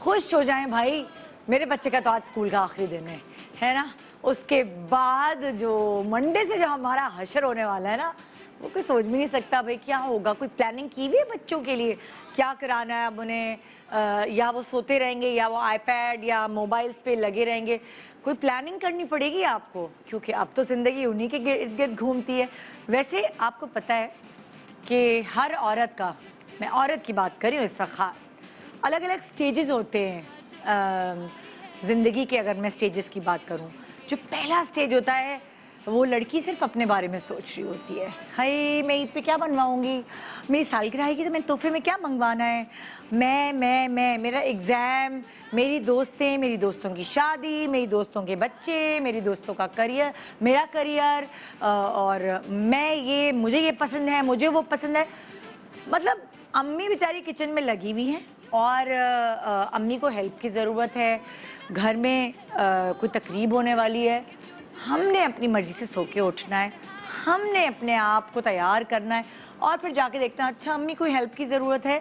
خوش ہو جائیں بھائی، میرے بچے کا تو آج اسکول کا آخری دن ہے نا. اس کے بعد جو منڈے سے جو ہمارا حشر ہونے والا ہے نا، وہ کوئی سوچ بھی نہیں سکتا بھائی کیا ہوگا. کوئی پلاننگ کی ہوئی ہے بچوں کے لیے کیا کرانا ہے اب انہیں؟ یا وہ سوتے رہیں گے یا وہ آئی پیڈ یا موبائلز پہ لگے رہیں گے؟ کوئی پلاننگ کرنی پڑے گی آپ کو، کیونکہ اب تو زندگی انہی کے ارد گرد گھومتی ہے. ویسے آپ کو پتہ ہے کہ ہر عورت کا، میں عورت کی بات کر رہی ہوں اس وقت خاص، الگ الگ سٹیجز ہوتے ہیں زندگی کے. اگر میں سٹیجز کی بات کروں، جو پہلا سٹیج ہوتا ہے وہ لڑکی صرف اپنے بارے میں سوچ رہی ہوتی ہے. ہائی میں عید پہ کیا بنواؤں گی، میری سالگرہ آئے گی تو میں تحفے میں کیا منگوانا ہے، میں میرا ایگزام، میری دوستیں، میری دوستوں کی شادی، میری دوستوں کے بچے، میری دوستوں کا کریئر، میرا کریئر، اور مجھے یہ پسند ہے، مجھے وہ پسند ہے. مطلب امی بیچاری کچن میں لگی ہوئی ہیں اور امی کو ہیلپ کی ضرورت ہے، گھر میں کوئی تقریب ہونے والی ہے. ہم نے اپنی مرضی سے سو کے اٹھنا ہے، ہم نے اپنے آپ کو تیار کرنا ہے اور پھر جا کے دیکھنا اچھا امی کوئی ہیلپ کی ضرورت ہے.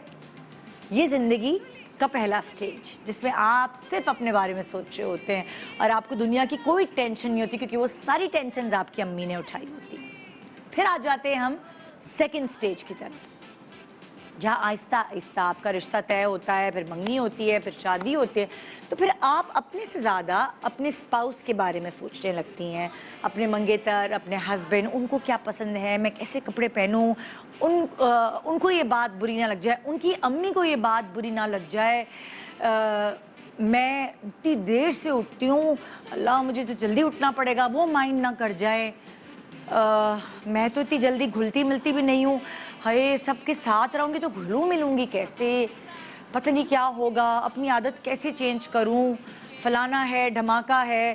یہ زندگی کا پہلا سٹیج جس میں آپ صرف اپنے بارے میں سوچ رہے ہوتے ہیں اور آپ کو دنیا کی کوئی ٹینشن نہیں ہوتی، کیونکہ وہ ساری ٹینشنز آپ کی امی نے اٹھائی ہوتی. پھر آ جاتے ہیں ہم سیکنڈ سٹیج کی طرف، جہاں آہستہ آہستہ آپ کا رشتہ طے ہوتا ہے، پھر منگنی ہوتی ہے، پھر شادی ہوتی ہے. تو پھر آپ اپنے سے زیادہ اپنے اسپاؤس کے بارے میں سوچنے لگتی ہیں، اپنے منگیتر، اپنے ہسبینڈ، ان کو کیا پسند ہے، میں کیسے کپڑے پہنوں، ان کو یہ بات بری نہ لگ جائے، ان کی امی کو یہ بات بری نہ لگ جائے، میں اتنی دیر سے اٹھتی ہوں، اللہ مجھے تو جلدی اٹھنا پڑے گا، وہ مائنڈ نہ کر جائے، میں تو اتنی جلدی گھلتی ملتی بھی نہیں ہوں، ہائے سب کے ساتھ رہوں گی تو گھلوں ملوں گی کیسے، پتہ نہیں کیا ہوگا، اپنی عادت کیسے چینج کروں، فلانا ہے دھماکہ ہے،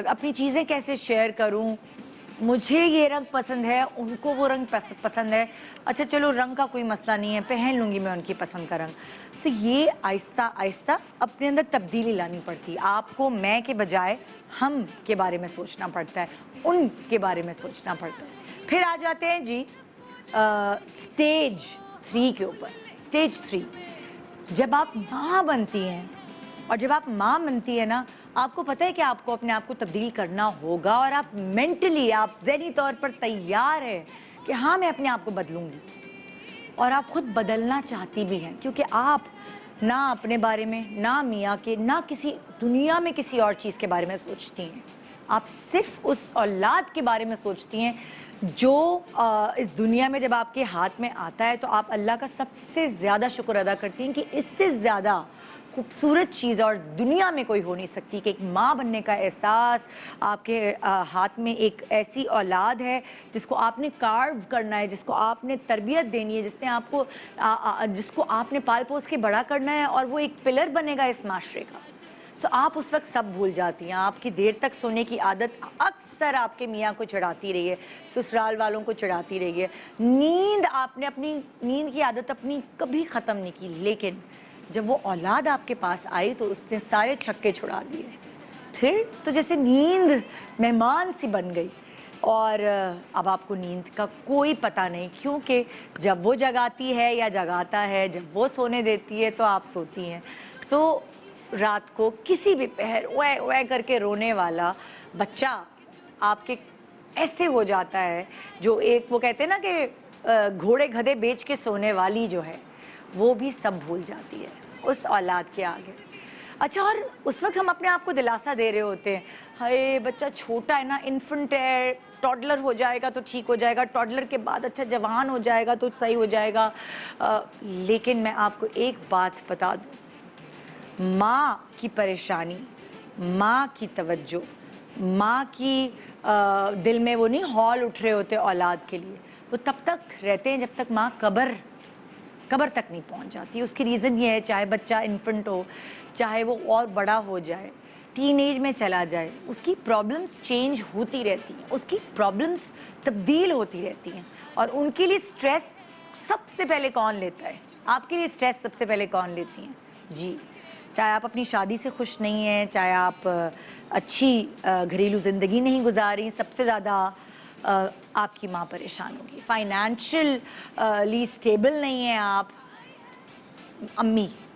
اپنی چیزیں کیسے شیئر کروں، مجھے یہ رنگ پسند ہے، ان کو وہ رنگ پسند ہے، اچھا چلو رنگ کا کوئی مسئلہ نہیں ہے، پہن لوں گی میں ان کی پسند کا رنگ. تو یہ آہستہ آہستہ اپنے اندر تبدیلی لانی پڑتی ہے. آپ کو میں کے بجائے ہم کے بارے میں سوچنا پڑتا ہے، ان کے بارے میں سوچنا پڑتا ہے. پھر آ جاتے ہیں جی سٹیج 3 کے اوپر. سٹیج 3 جب آپ ماں بنتی ہیں، اور جب آپ ماں بنتی ہے نا، آپ کو پتہ ہے کہ آپ کو اپنے آپ کو تبدیل کرنا ہوگا اور آپ مینٹلی، آپ ذہنی طور پر تیار ہے کہ ہاں میں اپنے آپ کو بدلوں گی، اور آپ خود بدلنا چاہتی بھی ہیں، کیونکہ آپ نہ اپنے بارے میں، نہ میاں کے، نہ کسی دنیا میں کسی اور چیز کے بارے میں سوچتی ہیں. آپ صرف اس اولاد کے بارے میں سوچتی ہیں جو اس دنیا میں جب آپ کے ہاتھ میں آتا ہے تو آپ اللہ کا سب سے زیادہ شکر ادا کرتی ہیں کہ اس سے زیادہ خوبصورت چیز اور دنیا میں کوئی ہو نہیں سکتی کہ ایک ماں بننے کا احساس. آپ کے ہاتھ میں ایک ایسی اولاد ہے جس کو آپ نے کارو کرنا ہے، جس کو آپ نے تربیت دینی ہے، جس کو آپ نے پال پوس کے بڑا کرنا ہے، اور وہ ایک پلر بنے گا اس معاشرے کا. سو آپ اس وقت سب بھول جاتی ہیں. آپ کی دیر تک سونے کی عادت اکثر آپ کے میاں کو چڑھاتی رہی ہے، سسرال والوں کو چڑھاتی رہی ہے. نیند، آپ نے اپنی نیند کی عادت اپنی کبھی ختم نہیں کی، لیکن جب وہ اولاد آپ کے پاس آئی تو اس نے سارے چھکے چھڑا دیے. پھر تو جیسے نیند مہمان سی بن گئی، اور اب آپ کو نیند کا کوئی پتہ نہیں، کیونکہ جب وہ جگاتی ہے یا جگاتا ہے، جب وہ سونے دیتی ہے تو آپ سوتی ہیں. سو رات کو کسی بھی پہر اوے اوے کر کے رونے والا بچہ آپ کے ایسے ہو جاتا ہے، جو ایک وہ کہتے ہیں نا کہ گھوڑے گدھے بیچ کے سونے والی جو ہے، وہ بھی سب بھول جاتی ہے اس اولاد کے آگے. اچھا، اور اس وقت ہم اپنے آپ کو دلاسا دے رہے ہوتے ہیں، ہائے بچہ چھوٹا ہے نا، انفنٹ ہے، ٹوڈلر ہو جائے گا تو ٹھیک ہو جائے گا، ٹوڈلر کے بعد اچھا جوان ہو جائے گا تو صحیح ہو جائے گا. لیکن میں آپ کو ایک بات بتا دوں، ماں کی پریشانی، ماں کی توجہ، ماں کی دل میں وہ نہیں ہال اٹھ رہے ہوتے اولاد کے لیے، وہ تب تک رہتے ہیں جب تک ماں قبر تک نہیں پہنچ جاتی. اس کی ریزن یہ ہے، چاہے بچہ انفنٹ ہو، چاہے وہ اور بڑا ہو جائے، ٹین ایج میں چلا جائے، اس کی پرابلمس چینج ہوتی رہتی ہیں، اس کی پرابلمس تبدیل ہوتی رہتی ہیں. اور ان کے لیے سٹریس سب سے پہلے کون لیتا ہے؟ آپ کے لیے سٹریس سب سے پہلے کون لیتی ہیں؟ جی، چاہے آپ اپنی شادی سے خوش نہیں ہیں، چاہے آپ اچھی گھریلو زندگی نہیں گزاری، سب سے زیادہ آپ کی ماں پریشان ہوگی. فائنینشلی اسٹیبل نہیں ہیں آپ، امی